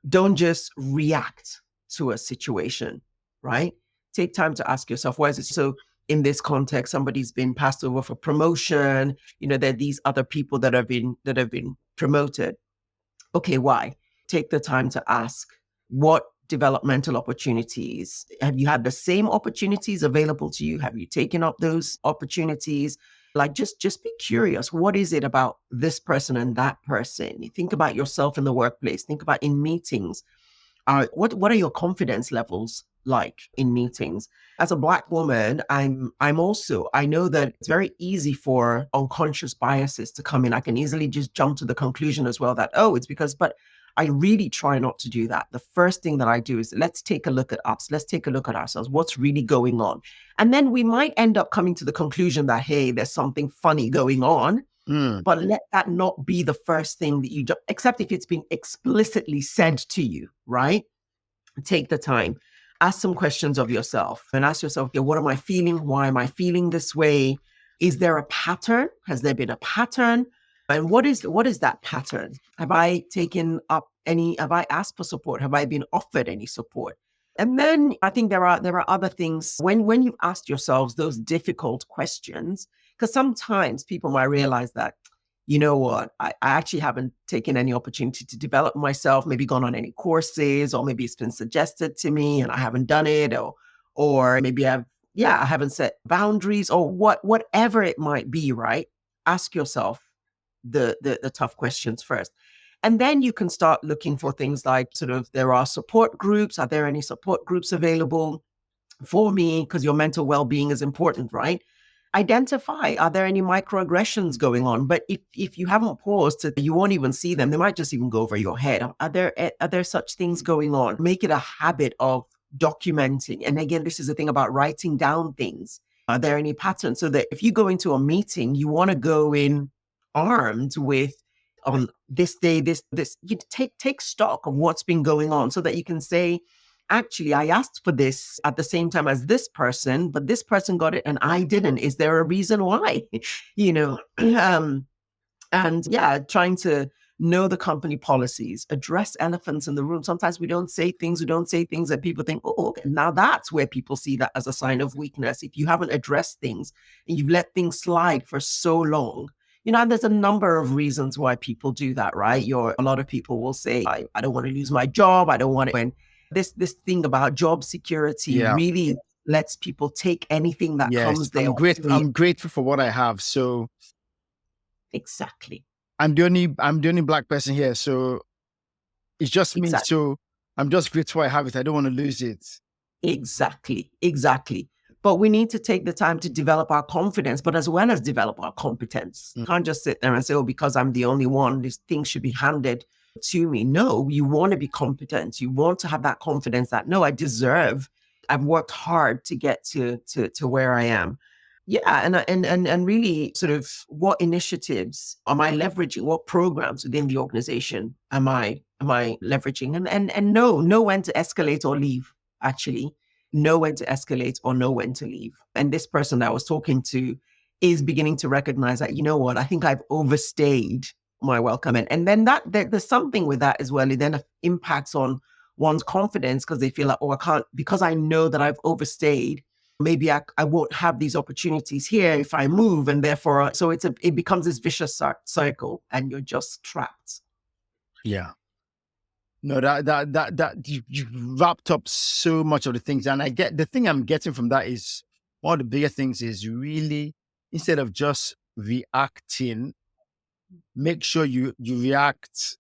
Don't just react to a situation, right? Take time to ask yourself, why is it so? In this context, somebody's been passed over for promotion. There are these other people that have been promoted. Okay, why? Take the time to ask, what developmental opportunities have you had? The same opportunities available to you? Have you taken up those opportunities? Like, just be curious. What is it about this person and that person? You think about yourself in the workplace. Think about in meetings. What are your confidence levels like in meetings? As a Black woman, I know that it's very easy for unconscious biases to come in. I can easily just jump to the conclusion as well that, oh, it's because, but I really try not to do that. The first thing that I do is let's take a look at us. Let's take a look at ourselves. What's really going on? And then we might end up coming to the conclusion that, hey, there's something funny going on. But let that not be the first thing that you do, except if it's been explicitly said to you, right? Take the time, ask some questions of yourself and ask yourself, okay, what am I feeling? Why am I feeling this way? Is there a pattern? Has there been a pattern? And what is that pattern? Have I asked for support? Have I been offered any support? And then I think there are other things when you've asked yourselves those difficult questions, because sometimes people might realize that, you know what, I actually haven't taken any opportunity to develop myself, maybe gone on any courses, or maybe it's been suggested to me and I haven't done it, or maybe I haven't set boundaries, or whatever it might be, right? Ask yourself the tough questions first. And then you can start looking for things like there are support groups. Are there any support groups available for me? Because your mental well-being is important, right? Identify, are there any microaggressions going on? But if you haven't paused, you won't even see them. They might just even go over your head. Are there such things going on? Make it a habit of documenting. And again, this is the thing about writing down things. Are there any patterns? So that if you go into a meeting, you want to go in armed with, on this day, this, you take stock of what's been going on so that you can say, actually, I asked for this at the same time as this person, but this person got it and I didn't. Is there a reason why? And trying to know the company policies, address elephants in the room. Sometimes we don't say things that people think, oh, okay. Now that's where people see that as a sign of weakness. If you haven't addressed things and you've let things slide for so long, there's a number of reasons why people do that, right? A lot of people will say, I don't want to lose my job. I don't want to. And this thing about job security really lets people take anything that comes their way.
I'm grateful for what I have. So
exactly.
I'm the only Black person here. So it's just me.
Exactly.
So I'm just grateful I have it. I don't want to lose it.
Exactly. But we need to take the time to develop our confidence, but as well as develop our competence. You can't just sit there and say, oh, because I'm the only one, these things should be handed to me. No, you want to be competent. You want to have that confidence that, no, I've worked hard to get to where I am. Yeah. And really what initiatives am I leveraging? What programs within the organization am I leveraging? And know when to escalate or leave, actually. Know when to escalate or know when to leave. And this person that I was talking to is beginning to recognize that, you know what, I think I've overstayed my welcome. And then there's something with that as well. It then impacts on one's confidence because they feel like, oh, I can't, because I know that I've overstayed. Maybe I won't have these opportunities here if I move. And therefore, so it becomes this vicious cycle and you're just trapped.
Yeah. No, that you wrapped up so much of the things. And the thing I'm getting from that is one of the bigger things is really, instead of just reacting, make sure you act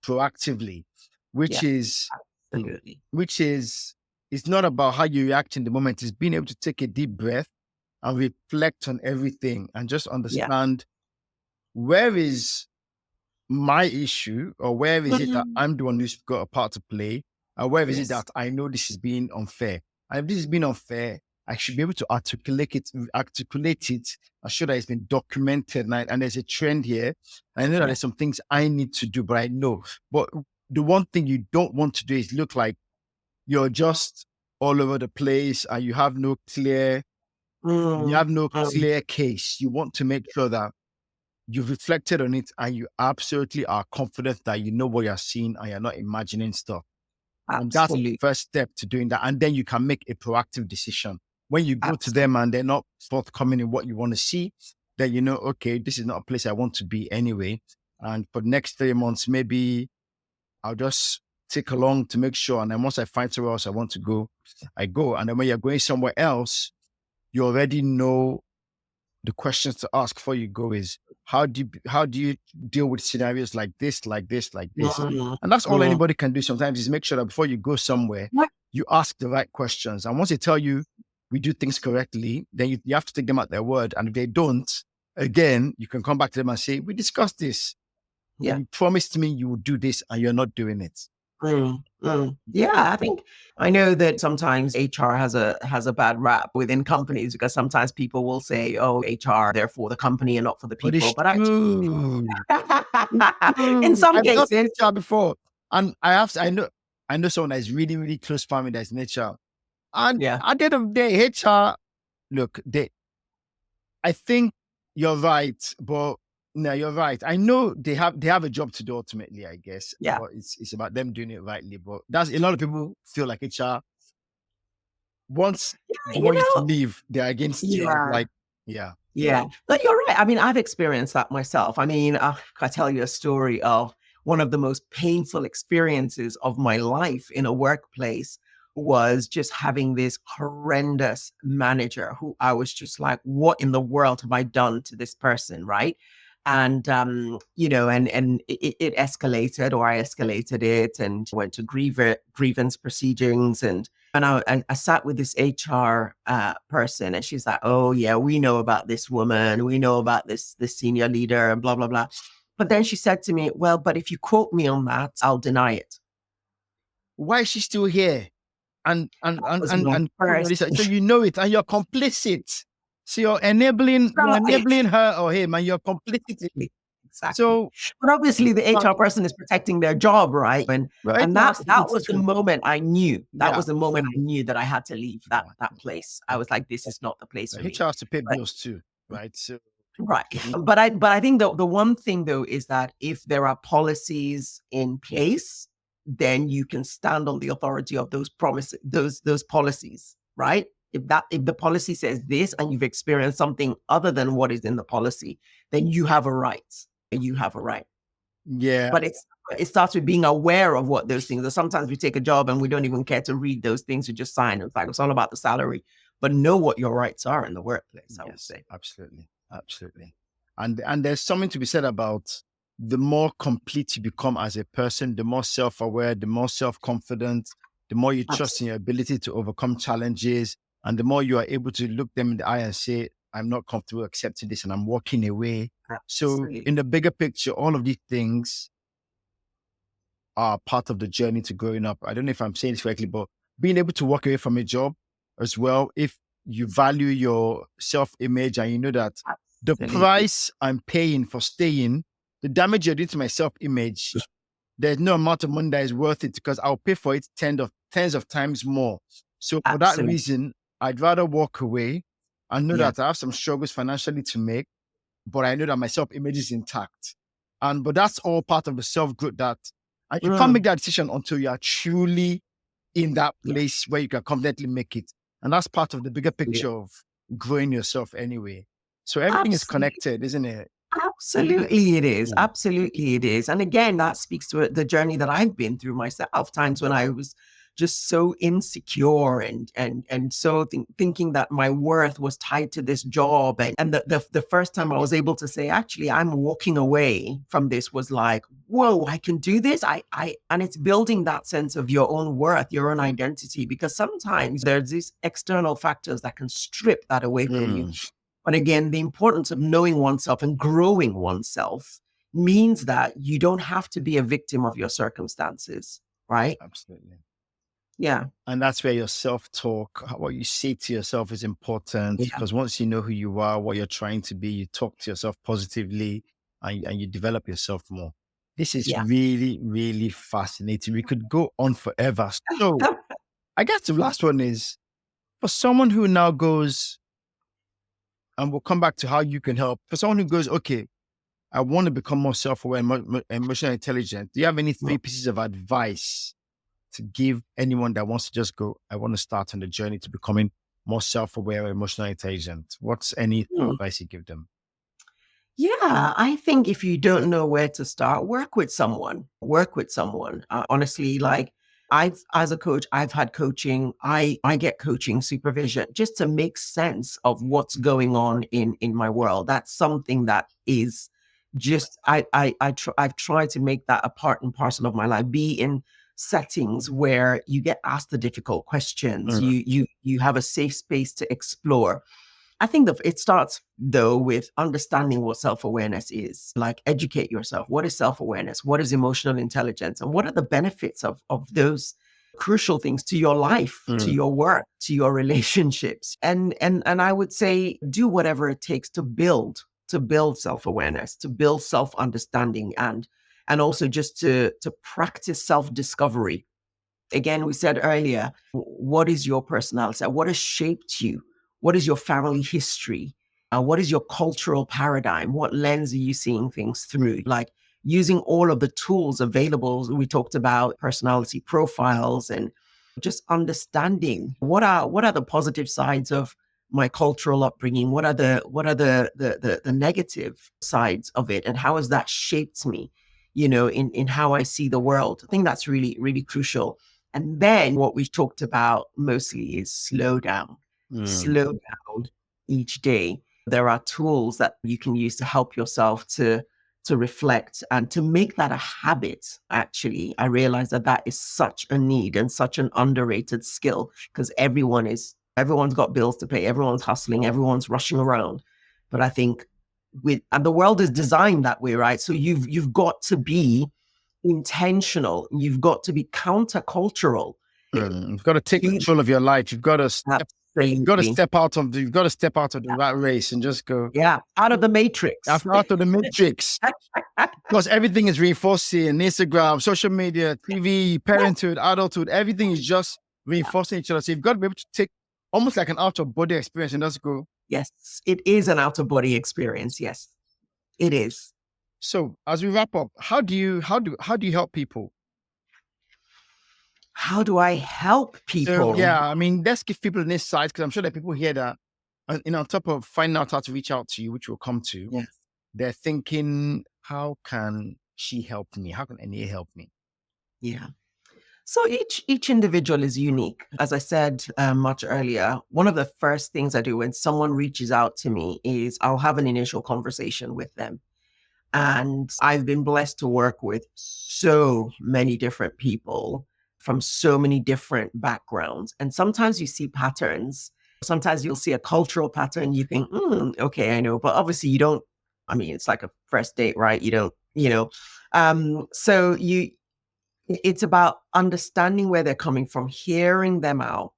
proactively, which is it's not about how you react in the moment. It's being able to take a deep breath and reflect on everything and just understand where is my issue, or where is it that
Mhm.
I'm the one who's got a part to play, or where is it
Yes.
that I know this is being unfair? And if this is being unfair, I should be able to articulate it, and show that it's been documented, and there's a trend here. I know that
Yeah.
there's some things I need to do, but I know. But the one thing you don't want to do is look like you're just all over the place and you
Mm,
have no
mm,
clear case. You want to make sure that you've reflected on it and you absolutely are confident that you know what you're seeing and you're not imagining stuff. And that's the
absolutely.
first step to doing that. And then you can make a proactive decision. When you go to them
Absolutely.
and they're not forthcoming in what you want to see, then you know, okay, this is not a place I want to be anyway. And for the next 3 months, maybe I'll just take along to make sure. And then once I find somewhere else I want to go, I go. And then when you're going somewhere else, you already know the questions to ask before you go is how do you deal with scenarios like this, like this, like this?
Mm,
And that's all
mm.
anybody can do sometimes is make sure that before you go somewhere,
What?
you ask the right questions. And once they tell you we do things correctly, then you have to take them at their word. And if they don't, again, you can come back to them and say, we discussed this.
Yeah.
You promised me you would do this and you're not doing it.
Mm, mm. Yeah, I think I know that sometimes HR has a bad rap within companies because sometimes people will say, "Oh, HR, they're for the company and not for the
But
people."
it's
But actually,
true.
in some
I've done
cases,
HR before. And I know someone that is really, really close family that's in HR. And
yeah,
at the end of the day, HR, look, I think you're right, but no, you're right. I know they have a job to do ultimately, I guess,
yeah,
but it's about them doing it rightly. But that's a lot of people feel like HR once they
you
want you to
know,
leave, they're against you. And it's
yeah.
like, yeah.
Yeah, but you're right. I mean, I've experienced that myself. I mean, I tell you a story of one of the most painful experiences of my life in a workplace was just having this horrendous manager who I was just like, what in the world have I done to this person, right? And it escalated, or I escalated it, and went to grievance proceedings, and I sat with this HR person, and she's like, "Oh yeah, we know about this woman, we know about this senior leader, and blah blah blah." But then she said to me, "Well, but if you quote me on that, I'll deny it."
Why is she still here? And and
That
and
was
and,
my
and
first.
so you know it and you're complicit. So you're
Right.
enabling her or him and you're complicit.
Exactly. Exactly.
So
But obviously the HR person is protecting their job, right?
right
And
now
that
has to be
that was the
true.
moment I knew. That
Yeah.
was the moment I knew that I had to leave that
Yeah.
that place. I
But,
was like, this
but
is not the place for me.
HR has to pay
But
bills too, right? So
right. But I think the one thing though is that if there are policies in place, then you can stand on the authority of those promises, those policies, right? If the policy says this and you've experienced something other than what is in the policy, then you have a right. You have a right.
yeah,
But it starts with being aware of what those things are. Sometimes we take a job and we don't even care to read those things. We just sign. In fact, it's all about the salary. But know what your rights are in the workplace, I would
yes,
say.
absolutely. Absolutely. And there's something to be said about the more complete you become as a person, the more self-aware, the more self-confident, the more you trust in
Absolutely.
your ability to overcome challenges, and the more you are able to look them in the eye and say, I'm not comfortable accepting this and I'm walking away. So
Absolutely.
in the bigger picture, all of these things are part of the journey to growing up. I don't know if I'm saying this correctly, but being able to walk away from a job as well, if you value your self image and you know that the
Absolutely.
price I'm paying for staying, the damage you're doing to my self image, there's no amount of money that is worth it because I'll pay for it tens of times more. So for that
Absolutely.
reason, I'd rather walk away and know
Yeah.
that I have some struggles financially to make, but I know that my self image is intact. But that's all part of the self growth that and you can't make
Mm.
that decision until you are truly in that
Yeah.
place where you can confidently make it. And that's part of the bigger
Yeah.
picture of growing yourself anyway. So everything is
Absolutely.
connected, isn't it?
Absolutely, it is.
Mm.
Absolutely, it is. And again, that speaks to the journey that I've been through myself. Times when I was just so insecure and so thinking that my worth was tied to this job. And the first time I was able to say, actually, I'm walking away from this was like, whoa, I can do this. And it's building that sense of your own worth, your own identity, because sometimes there's these external factors that can strip that away from you.
Mm.
But again, the importance of knowing oneself and growing oneself means that you don't have to be a victim of your circumstances, right?
Absolutely.
Yeah.
And that's where your self-talk, what you say to yourself is important,
Yeah.
because once you know who you are, what you're trying to be, you talk to yourself positively and you develop yourself more. This is
Yeah.
really, really fascinating. We could go on forever. So I guess the last one is for someone who now goes, and we'll come back to how you can help. For someone who goes, okay, I want to become more self-aware and emotionally intelligent. Do you have any three pieces of advice to give anyone that wants to just go, I want to start on the journey to becoming more self-aware, emotionally intelligent? What's any
Hmm.
advice you give them?
Yeah, I think if you don't know where to start, work with someone. Work with someone. Honestly, like as a coach, I've had coaching. I get coaching supervision just to make sense of what's going on in my world. That's something that is just I've tried to make that a part and parcel of my life. Be in settings where you get asked the difficult questions.
Mm,
You have a safe space to explore. I think that it starts though with understanding what self-awareness is. Like educate yourself. What is self-awareness? What is emotional intelligence? And what are the benefits of those crucial things to your life, to
mm,
your work, to your relationships? And I would say do whatever it takes to build self-awareness, to build self-understanding and also just to practice self-discovery. Again, we said earlier, what is your personality? What has shaped you? What is your family history? What is your cultural paradigm? What lens are you seeing things through? Like using all of the tools available. We talked about personality profiles and just understanding what are the positive sides of my cultural upbringing? What are the negative sides of it? And how has that shaped me, in how I see the world? I think that's really, really crucial. And then what we talked about mostly is
mm,
slow down each day. There are tools that you can use to help yourself to reflect and to make that a habit. Actually, I realize that that is such a need and such an underrated skill because everyone's got bills to pay, everyone's hustling, everyone's rushing around. But I think and the world is designed that way, right? So you've got to be intentional. You've got to be countercultural.
mm. You've got to take
You-
control of your life.
Absolutely.
You've got to step out of the rat race and just go
Yeah. Out of the matrix.
out of the matrix. Because everything is reinforcing Instagram, social media, TV, parenthood, adulthood, everything is just reinforcing each other. So you've got to be able to take almost like an out of body experience and just go.
Yes. It is an out of body experience. Yes, it is.
So as we wrap up, how do you help people?
How do I help
So
people?
yeah, I mean, let's give people an insight because I'm sure that people here that, on top of finding out how to reach out to you, which we'll come to,
Yes.
they're thinking, how can she help me? How can Eniye help me?
Yeah. So each individual is unique. As I said much earlier, one of the first things I do when someone reaches out to me is I'll have an initial conversation with them. And I've been blessed to work with so many different people from so many different backgrounds. And sometimes you see patterns. Sometimes you'll see a cultural pattern. You think, okay, I know. But obviously, you don't. I mean, it's like a first date, right? You don't, So it's about understanding where they're coming from, hearing them out.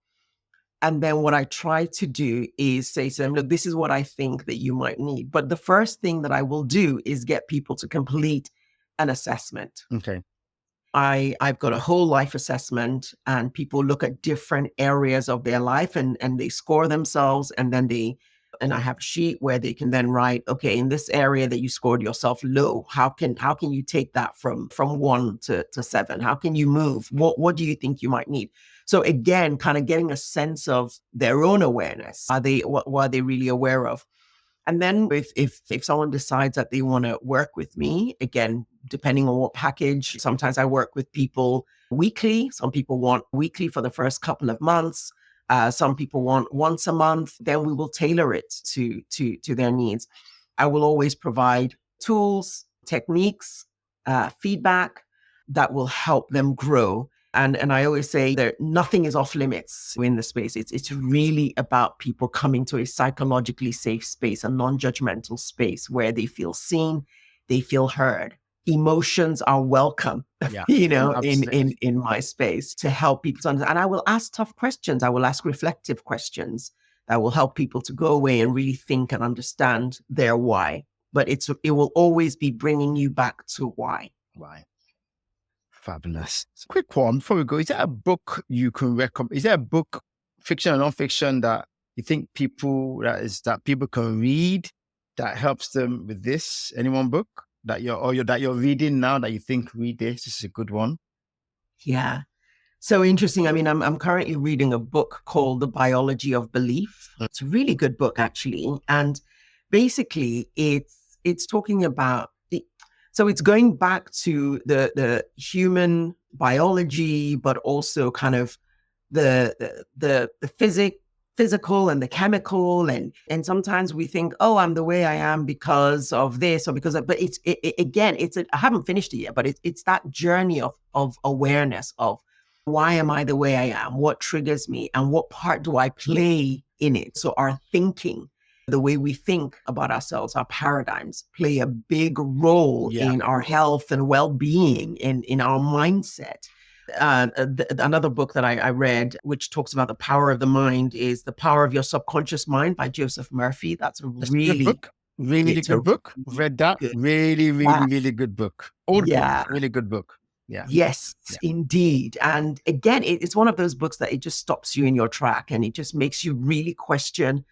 And then what I try to do is say to them, look, this is what I think that you might need. But the first thing that I will do is get people to complete an assessment.
Okay.
I've got a whole life assessment and people look at different areas of their life and they score themselves and I have a sheet where they can then write, okay, in this area that you scored yourself low, how can you take that from 1 to 7? How can you move? What do you think you might need? So again, kind of getting a sense of their own awareness. What are they really aware of? And then if someone decides that they want to work with me, again, depending on what package, sometimes I work with people weekly. Some people want weekly for the first couple of months. Some people want once a month. Then we will tailor it to their needs. I will always provide tools, techniques, feedback that will help them grow. And I always say that nothing is off limits in the space. It's really about people coming to a psychologically safe space, a non-judgmental space where they feel seen, they feel heard. Emotions are welcome,
Yeah,
in my space to help people to understand. And I will ask tough questions. I will ask reflective questions that will help people to go away and really think and understand their why. But it will always be bringing you back to why.
Right. Fabulous. Quick one before we go. Is there a book you can recommend? Is there a book, fiction or non-fiction, that you think that people can read that helps them with this? Any one book that you're reading now that you think, read this? This is a good one.
Yeah. So interesting. I mean, I'm currently reading a book called The Biology of Belief. It's a really good book, actually. And basically it's talking about so it's going back to the human biology, but also kind of the physical and the chemical, and sometimes we think, oh, I'm the way I am because of this or because of, but I haven't finished it yet, but it's that journey of awareness of why am I the way I am, what triggers me, and what part do I play in it. So our thinking, the way we think about ourselves, our paradigms play a big role in our health and well-being, in our mindset. Another book that I read, which talks about the power of the mind, is The Power of Your Subconscious Mind by Joseph Murphy. That's a really
good book. Really good book. Read that. Really good book. Old book. Really good book. Yeah.
Yes, indeed. And again, it's one of those books that it just stops you in your track and it just makes you really question,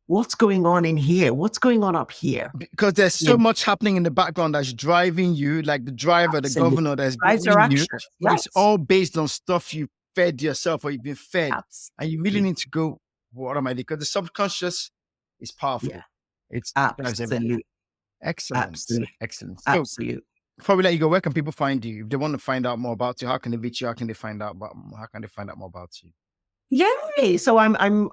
what's going on in here? What's going on up here?
Because there's so much happening in the background that's driving you, like the driver, the governor that's
driving you.
But it's all based on stuff you fed yourself or you've been fed. And you really need to go, what am I doing? Because the subconscious is powerful.
Yeah.
It's
absolutely.
Excellent. Excellent. So,
absolutely.
Before we let you go, where can people find you? If they want to find out more about you, how can they reach you? How can they find out more about you?
Yeah, so I'm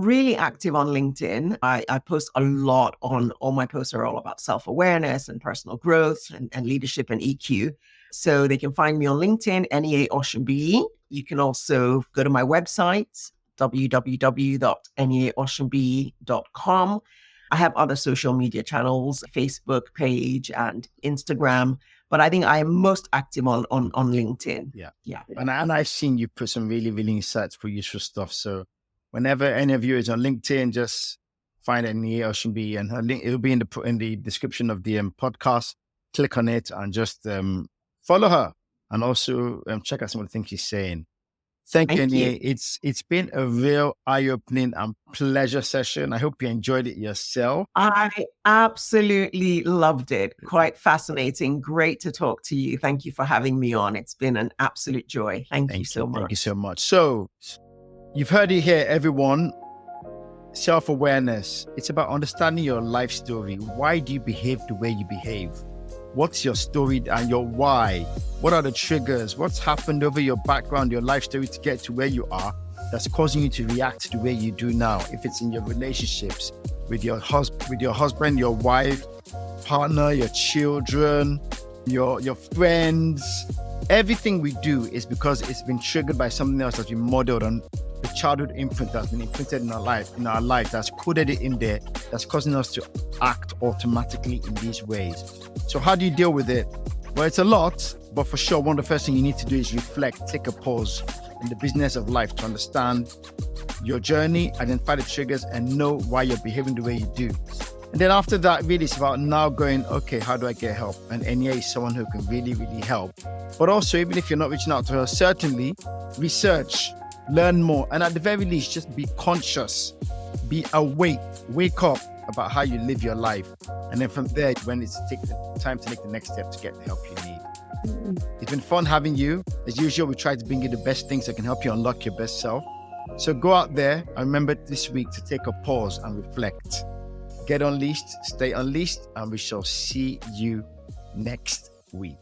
really active on LinkedIn. I post a lot on, all my posts are all about self-awareness and personal growth and leadership and EQ. So they can find me on LinkedIn, Eneye Oshunbiyi. You can also go to my website, www.eniyeoshunbiyi.com. I have other social media channels, Facebook page and Instagram, but I think I am most active on LinkedIn.
Yeah. And I've seen you put some really insightful, useful stuff. So whenever any of you is on LinkedIn, just find Eneye Oshunbiyi, and her link, it'll be in the description of the podcast. Click on it and just follow her, and also check out some of the things she's saying. Thank you, Eneye. It's been a real eye-opening and pleasure session. I hope you enjoyed it yourself.
I absolutely loved it. Quite fascinating. Great to talk to you. Thank you for having me on. It's been an absolute joy. Thank you so much.
Thank you so much. So you've heard it here, everyone. Self-awareness. It's about understanding your life story. Why do you behave the way you behave? What's your story and your why? What are the triggers? What's happened over your background, your life story to get to where you are that's causing you to react the way you do now? If it's in your relationships with your husband, your wife, partner, your children, your friends, everything we do is because it's been triggered by something else that's been modeled on the childhood imprint that's been imprinted in our life, that's coded it in there, that's causing us to act automatically in these ways. So how do you deal with it? Well, it's a lot, but for sure, one of the first things you need to do is reflect, take a pause in the business of life to understand your journey, identify the triggers, and know why you're behaving the way you do. And then after that, really, it's about now going, okay, how do I get help? And Eneye is someone who can really help. But also, even if you're not reaching out to her, certainly research, learn more, and at the very least, just be conscious, be awake, wake up about how you live your life. And then from there, when it's time to take the next step to get the help you need. It's been fun having you. As usual, we try to bring you the best things that can help you unlock your best self. So go out there and remember this week to take a pause and reflect. Get unleashed, stay unleashed, and we shall see you next week.